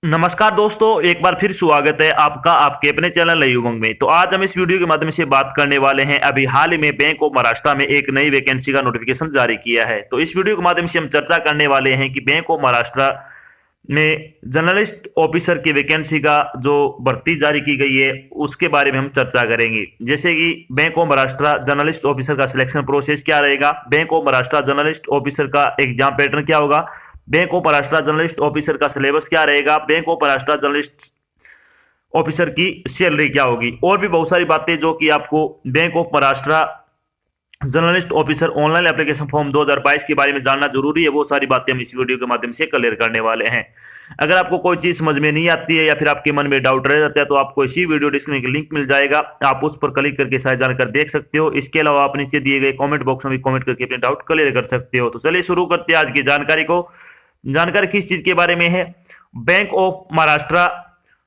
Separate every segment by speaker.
Speaker 1: नमस्कार दोस्तों, एक बार फिर स्वागत है आपका आपके अपने चैनल नई उमंग में। तो आज हम इस वीडियो के माध्यम से बात करने वाले हैं अभी हाल ही में बैंक ऑफ महाराष्ट्र में एक नई वैकेंसी का नोटिफिकेशन जारी किया है। तो इस वीडियो के माध्यम से हम चर्चा करने वाले हैं कि बैंक ऑफ महाराष्ट्र में जर्नलिस्ट ऑफिसर की वैकेंसी का जो भर्ती जारी की गई है उसके बारे में हम चर्चा करेंगे। जैसे कि bank of Maharashtra journalist officer का सिलेक्शन प्रोसेस क्या रहेगा, bank of Maharashtra journalist officer का एग्जाम पैटर्न क्या होगा, bank of Maharashtra journalist officer का सिलेबस क्या रहेगा, bank of Maharashtra journalist officer की सैलरी क्या होगी, और भी बहुत सारी बातें जो कि आपको bank of Maharashtra journalist officer online application form 2022 के बारे में जानना जरूरी है। वो सारी बातें हम इस वीडियो के माध्यम से क्लियर करने वाले हैं। अगर आपको कोई चीज समझ में नहीं आती है या फिर आपके मन में डाउट रह जाता है तो आपको इसी वीडियो डिस्क्रिप्शन का लिंक मिल जाएगा, आप उस पर क्लिक करके सारी जानकारी देख सकते हो। इसके अलावा आप नीचे दिए गए कमेंट बॉक्स में भी कमेंट करके अपने डाउट क्लियर कर सकते हो। तो चलिए शुरू करते हैं आज की जानकारी को। जानकारी किस चीज के बारे में है, bank of Maharashtra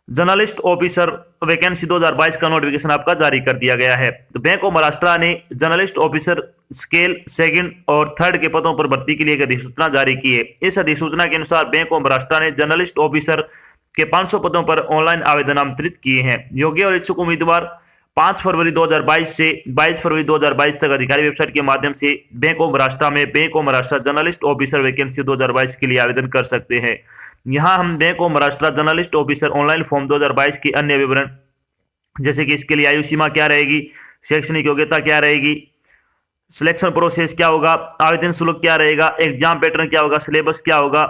Speaker 1: journalist officer vacancy 2022 का नोटिफिकेशन आपका जारी कर दिया गया है। तो बैंक ऑफ महाराष्ट्र ने जर्नलिस्ट ऑफिसर स्केल सेकंड और थर्ड के पदों पर भर्ती के लिए एक अधिसूचना जारी की है। इस अधिसूचना के अनुसार बैंक ऑफ महाराष्ट्र ने जर्नलिस्ट ऑफिसर के 500 पदों पर ऑनलाइन आवेदन आमंत्रित किए हैं। योग्य और इच्छुक उम्मीदवार 5 फरवरी 2022 से 22 फरवरी 2022 तक अधिकारी वेबसाइट के माध्यम से बैंक ऑफ महाराष्ट्र में bank of Maharashtra journalist officer vacancy 2022 के लिए आवेदन कर सकते हैं। यहाँ हम bank of Maharashtra journalist officer online form 2022 की अन्य विवरण जैसे कि इसके लिए आयु सीमा क्या रहेगी, शैक्षणिक योग्यता क्या रहेगी, सिलेक्शन प्रोसेस क्या होगा, आवेदन शुल्क क्या रहेगा, एग्जाम पैटर्न क्या होगा, सिलेबस क्या होगा,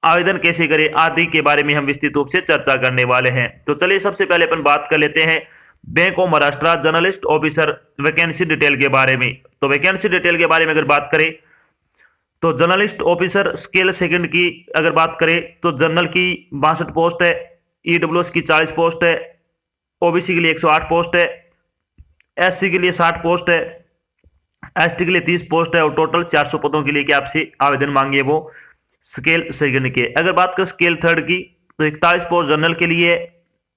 Speaker 1: आवेदन कैसे करें आदि के बारे में हम विस्तृत रूप से चर्चा करने वाले हैं। तो चलिए सबसे पहले अपन बात कर लेते हैं bank of Maharashtra journalist officer vacancy detail के बारे में। तो वैकेंसी डिटेल के बारे में अगर बात करें तो जर्नलिस्ट ऑफिसर स्केल सेकंड की अगर बात करें तो जनरल की 62 पोस्ट है, ईडब्ल्यूएस की 40 पोस्ट है, ओबीसी के लिए 108 पोस्ट है, एससी के लिए 60 पोस्ट है, एसटी के लिए 30 पोस्ट है और टोटल 400 पदों के लिए कि आपसे आवेदन मांगे वो स्केल सेकंड के। अगर बात करें स्केल थर्ड की तो 41 पोस्ट जनरल के लिए,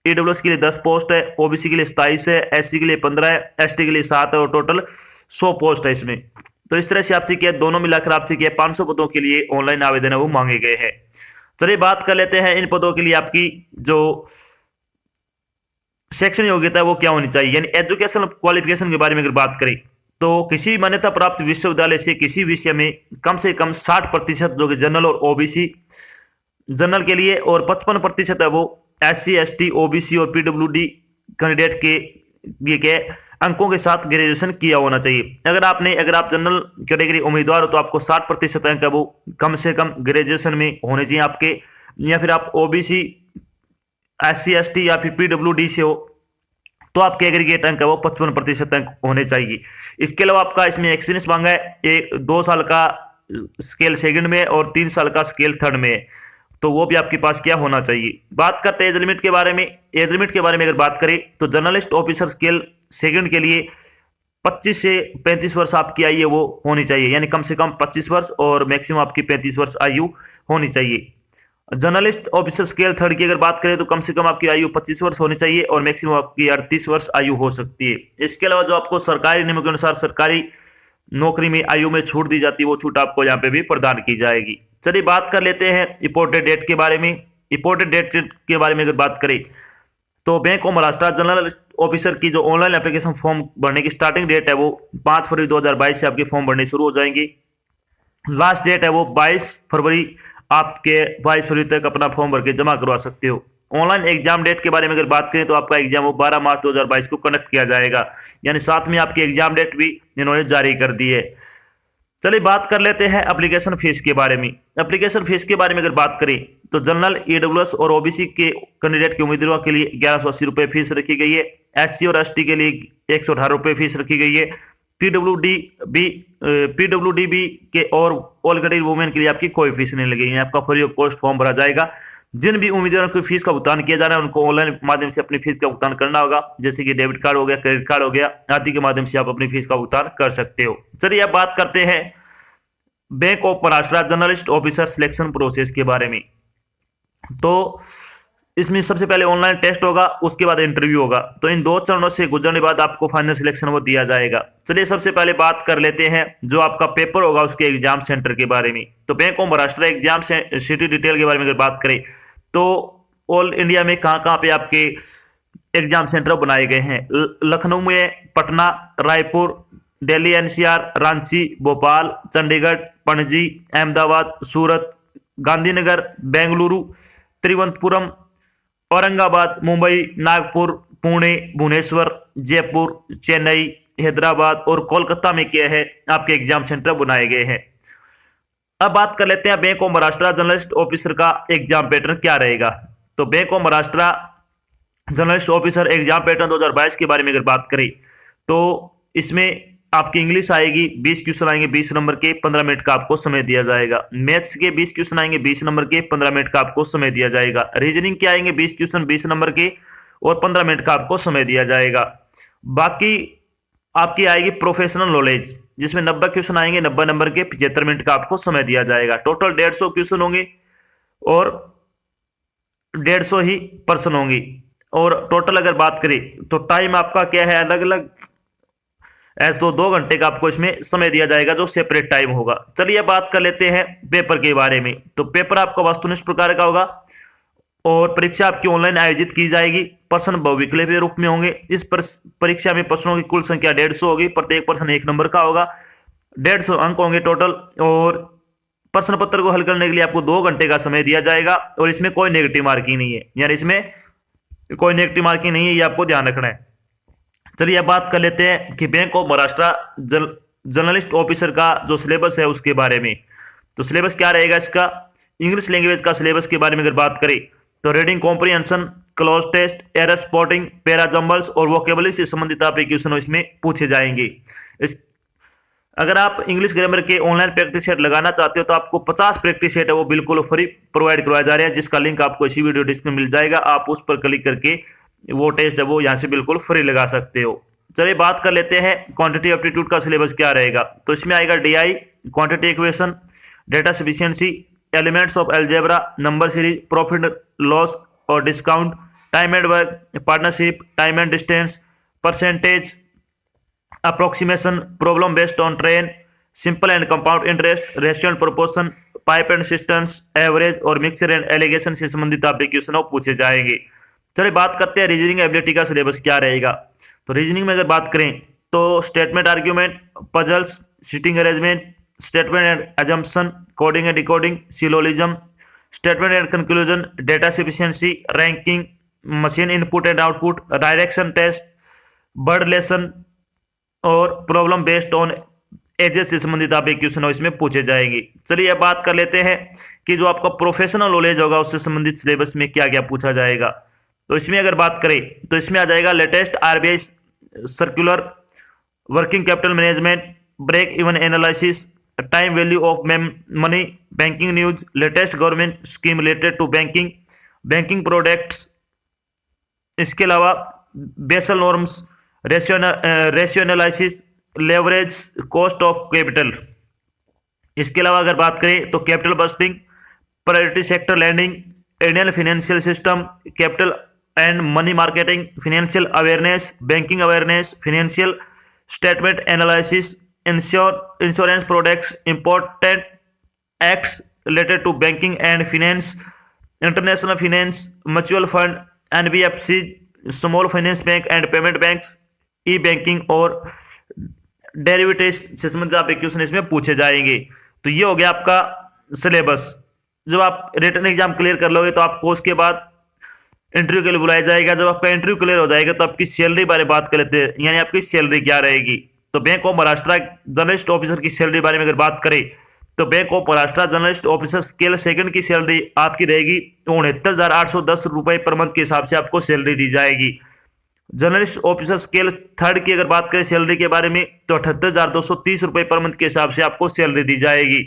Speaker 1: ईडब्ल्यूएस के लिए 10 पोस्ट है, ओबीसी के लिए 27 है, एससी के लिए 15 है, एसटी के लिए 7 है और टोटल 100 पोस्ट है इसमें। तो इस तरह से आपसे किया दोनों मिलाकर आपसे किया 500 पदों के लिए ऑनलाइन आवेदन है वो मांगे गए हैं। चलिए बात कर लेते हैं इन पदों के लिए आपकी जो शैक्षणिक योग्यता है वो क्या होनी चाहिए, यानी एजुकेशन क्वालिफिकेशन के बारे में अगर बात करें तो किसी मान्यता प्राप्त विश्वविद्यालय से किसी विषय में कम से कम 60% जो कि जनरल और ओबीसी जनरल के लिए और 55% है वो एससी एसटी ओबीसी और पीडब्ल्यूडी कैंडिडेट के अंकों के साथ ग्रेजुएशन किया होना चाहिए। अगर आप जनरल कैटेगरी उम्मीदवार हो तो आपको 60% अंक है वो कम से कम ग्रेजुएशन में होने चाहिए आपके, या फिर आप ओबीसी एससी एसटी या फिर पीडब्ल्यूडी से हो तो आपके एग्रीगेट अंक है वो 55% अंक होने चाहिए। इसके अलावा आपका इसमें एक्सपीरियंस मांगा है, 2 साल का स्केल सेकंड में और 3 साल का स्केल थर्ड में, तो वो भी आपके पास क्या होना चाहिए। बात करते हैं एज लिमिट के बारे में। एज लिमिट के बारे में अगर बात करें तो जर्नलिस्ट ऑफिसर स्केल सेकंड के लिए 25 से 35 वर्ष आपकी आयु वो होनी चाहिए, यानी कम से कम 25 वर्ष और मैक्सिमम आपकी 35 वर्ष आयु होनी चाहिए। जर्नलिस्ट ऑफिसर स्केल थर्ड की अगर बात करें तो कम से कम आपकी आयु 25 वर्ष होनी चाहिए और मैक्सिमम आपकी 38 वर्ष आयु हो सकती है। इसके अलावा जो आपको सरकारी नियमों के अनुसार सरकारी नौकरी में आयु में छूट दी जाती है वो छूट आपको यहाँ पे भी प्रदान की जाएगी। चलिए बात कर लेते हैं रिपोर्टेड डेट के बारे में। रिपोर्टेड डेट के बारे में अगर बात करें तो bank of Maharashtra general officer की जो ऑनलाइन एप्लीकेशन फॉर्म भरने की स्टार्टिंग डेट है वो 5 फरवरी 2022 से आपके फॉर्म भरने शुरू हो जाएंगे। लास्ट डेट है वो 22 फरवरी, आपके 22 फरवरी तक अपना फॉर्म भर के जमा करवा सकते हो। ऑनलाइन एग्जाम डेट के बारे में अगर बात करें तो आपका एग्जाम वो 12 मार्च 2022 को कंडक्ट किया जाएगा, यानी साथ में आपकी एग्जाम डेट भी इन्होंने जारी कर दी है। चलिए बात कर लेते हैं एप्लीकेशन फीस के बारे में। एप्लीकेशन फीस के बारे में अगर बात करें तो जनरल ईडब्ल्यूएस और ओबीसी के कैंडिडेट के उम्मीदवारों के लिए 1180 रुपये फीस रखी गई है, एससी और एसटी के लिए 118 रुपये फीस रखी गई है, पीडब्ल्यूडी के और ऑल कैटेगरी वुमेन के लिए आपकी कोई फीस नहीं लगेगी, आपका फ्री ऑफ कॉस्ट फॉर्म भरा जाएगा। जिन भी उम्मीदवारों को फीस का भुगतान किया जाना है उनको ऑनलाइन माध्यम से अपनी फीस का भुगतान करना होगा, जैसे कि डेबिट कार्ड हो गया, क्रेडिट कार्ड हो गया आदि के माध्यम से आप अपनी फीस का भुगतान कर सकते हो। चलिए अब बात करते हैं bank of Maharashtra journalist officer selection process के बारे में। तो इसमें सबसे पहले ऑनलाइन टेस्ट होगा, उसके बाद इंटरव्यू होगा। तो इन 2 चरणों से गुजरने के बाद आपको फाइनल सिलेक्शन वो दिया जाएगा। चलिए सबसे पहले बात कर लेते हैं जो आपका पेपर होगा उसके एग्जाम सेंटर के बारे में। तो bank of Maharashtra exam city detail के बारे में अगर बात करें तो ऑल इंडिया में कहाँ कहाँ पे आपके एग्जाम सेंटर बनाए गए हैं? लखनऊ में, पटना, रायपुर, दिल्ली एनसीआर, रांची, भोपाल, चंडीगढ़, पणजी, अहमदाबाद, सूरत, गांधीनगर, बेंगलुरु, तिरुवनंतपुरम, औरंगाबाद, मुंबई, नागपुर, पुणे, भुवनेश्वर, जयपुर, चेन्नई, हैदराबाद और कोलकाता में क्या है आपके एग्जाम सेंटर बनाए गए हैं। अब बात कर लेते हैं bank of Maharashtra journalist officer का एग्जाम पैटर्न क्या रहेगा। तो bank of Maharashtra journalist officer exam pattern 2022 के बारे में अगर बात करें तो इसमें आपकी इंग्लिश आएगी, 20 क्वेश्चन आएंगे 20 नंबर के, 15 मिनट का आपको समय दिया जाएगा। मैथ्स के 20 क्वेश्चन आएंगे 20 नंबर के, 15 मिनट का आपको समय दिया जाएगा। रीजनिंग के आएंगे 20 क्वेश्चन 20 नंबर के और 15 मिनट का आपको समय दिया जाएगा। बाकी आपकी आएगी प्रोफेशनल नॉलेज, जिसमें 90 क्वेश्चन आएंगे 90 नंबर के, 75 मिनट का आपको समय दिया जाएगा। टोटल 150 क्वेश्चन होंगे और 150 ही पर्सन होंगी। और टोटल अगर बात करें तो टाइम आपका क्या है, अलग अलग ऐसे तो 2 घंटे का आपको इसमें समय दिया जाएगा जो सेपरेट टाइम होगा। चलिए बात कर लेते हैं पेपर के बारे में। तो पेपर आपका वस्तुनिष्ठ प्रकार का होगा और परीक्षा आपकी ऑनलाइन आयोजित की जाएगी। प्रश्न बहुविकल्पीय के रूप में होंगे। इस परीक्षा में प्रश्नों की कुल संख्या 150 होगी। प्रत्येक प्रश्न 1 नंबर का होगा। 150 अंक होंगे टोटल और प्रश्न पत्र को हल करने के लिए आपको 2 घंटे का समय दिया जाएगा और इसमें कोई नेगेटिव मार्किंग नहीं है, यानी इसमें कोई नेगेटिव मार्किंग नहीं है, ये आपको ध्यान रखना है। चलिए अब बात कर लेते हैं कि bank of Maharashtra journalist officer का जो सिलेबस है उसके बारे में। तो सिलेबस क्या रहेगा इसका? इंग्लिश लैंग्वेज का सिलेबस के बारे में अगर बात करें तो reading comprehension, cloze test, error spotting, para jumbles और वोकेबलरी से संबंधित आपके क्वेश्चन इसमें पूछे जाएंगे। अगर आप इंग्लिश ग्रामर के ऑनलाइन प्रैक्टिस सेट लगाना चाहते हो तो आपको 50 प्रैक्टिस सेट है वो बिल्कुल फ्री प्रोवाइड करवाया जा रहा है, जिसका लिंक आपको इसी वीडियो डिस्क्रिप्शन में मिल जाएगा। आप उस पर क्लिक करके वो टेस्ट है वो यहाँ से बिल्कुल फ्री लगा सकते हो। चलिए बात कर लेते हैं क्वांटिटी एप्टीट्यूड का सिलेबस क्या रहेगा। तो इसमें आएगा DI, quantity equation, data sufficiency, elements of algebra, number series, profit loss और discount, time and work, partnership, time and distance, percentage, approximation, problem based on train, simple and compound interest, ratio and proportion, pipe and cisterns, average और mixture and alligation से संबंधित आपके question पूछे जाएंगे। चलिए बात करते हैं रीजनिंग एबिलिटी का सिलेबस क्या रहेगा। तो रीजनिंग में अगर बात करें तो statement argument, puzzles, sitting arrangement, statement and assumption, coding and decoding, syllogism, statement and conclusion, data sufficiency, ranking, machine input and output, direction test, word lesson और प्रॉब्लम बेस्ड ऑन एजेस से संबंधित आप एक क्वेश्चन इसमें पूछे जाएंगे। चलिए अब बात कर लेते हैं कि जो आपका प्रोफेशनल नॉलेज होगा उससे संबंधित सिलेबस में क्या क्या पूछा जाएगा। तो इसमें अगर बात करें तो इसमें आ जाएगा latest RBI circular, working capital management, break even analysis, time value of money, banking news, latest government scheme related to banking, banking products, इसके अलावा Basel norms, ratio analysis, leverage, cost of capital. इसके अलावा अगर बात करें तो capital budgeting, priority sector lending, Indian financial system, capital and money marketing, financial awareness, banking awareness, financial statement analysis, insurance products, important acts related to banking and finance, international finance, mutual fund, NBFC, small finance bank and payment banks, E banking और derivatives से संबंधित आप question इसमें पूछे जाएंगे। तो ये हो गया आपका सिलेबस। जब आप रिटन एग्जाम क्लियर कर लोगे तो आपको उसके बाद इंटरव्यू के लिए बुलाया जाएगा। जब आपका इंटरव्यू क्लियर हो जाएगा तो आपकी सैलरी बारे बात कर लेते हैं, यानी आपकी सैलरी क्या रहेगी। तो bank of Maharashtra journalist officer की सैलरी बारे में अगर बात करें तो bank of Maharashtra journalist officer scale second की सैलरी आपकी रहेगी 69,810 रुपए पर मंथ के हिसाब से आपको सैलरी दी जाएगी। जर्नलिस्ट ऑफिसर स्केल थर्ड की अगर बात करें सैलरी के बारे में तो 78,230 रुपए पर मंथ के हिसाब से आपको सैलरी दी जाएगी।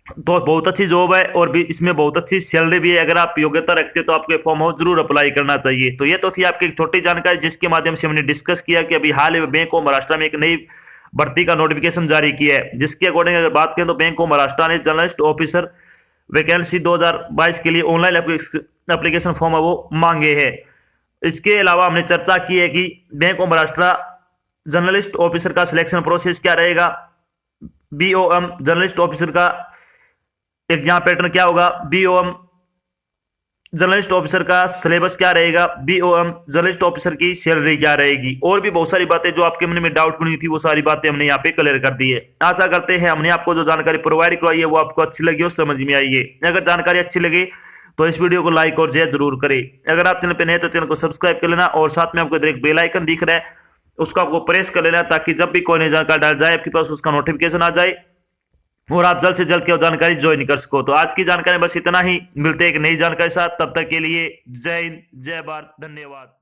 Speaker 1: तो बहुत अच्छी जॉब है और भी इसमें बहुत अच्छी सैलरी भी है। अगर आप योग्यता रखते हैं तो आपको फॉर्म हाउस जरूर अप्लाई करना चाहिए। तो ये तो थी आपकी एक छोटी जानकारी जिसके माध्यम से हमने डिस्कस किया कि अभी हाल में बैंक ऑफ महाराष्ट्र में एक नई भर्ती का नोटिफिकेशन जारी किया है, जिसके अकॉर्डिंग अगर बात करें तो बैंक ऑफ महाराष्ट्र ने जर्नलिस्ट ऑफिसर वैकेंसी 2022 के लिए ऑनलाइन एप्लीकेशन फॉर्म है वो मांगे हैं। इसके अलावा हमने चर्चा की है कि bank of Maharashtra journalist officer का सिलेक्शन प्रोसेस क्या रहेगा, बीओएम जर्नलिस्ट ऑफिसर का एग्जाम पैटर्न क्या होगा, बीओएम जर्नलिस्ट ऑफिसर का सिलेबस क्या रहेगा, बीओएम जर्नलिस्ट ऑफिसर की सैलरी क्या रहेगी, और भी बहुत सारी बातें जो आपके मन में डाउट बनी थी वो सारी बातें हमने यहाँ पे क्लियर कर दी है। आशा करते हैं हमने आपको जो जानकारी प्रोवाइड करवाई है वो आपको अच्छी लगी और समझ में आई है। अगर जानकारी अच्छी लगे तो इस वीडियो को लाइक और शेयर जरूर करें। अगर आप चैनल पे नए तो चैनल को सब्सक्राइब कर लेना और साथ में आपको इधर एक बेल आइकन दिख रहा है उसको आपको प्रेस कर लेना ताकि जब भी कोई नई जानकारी डाल जाए आपके पास उसका नोटिफिकेशन आ जाए और आप जल्द से जल्द की जानकारी ज्वाइन कर सको। तो आज की जानकारी बस इतना ही, मिलते हैं एक नई जानकारी के साथ, तब तक के लिए जय हिंद, जय भारत, धन्यवाद।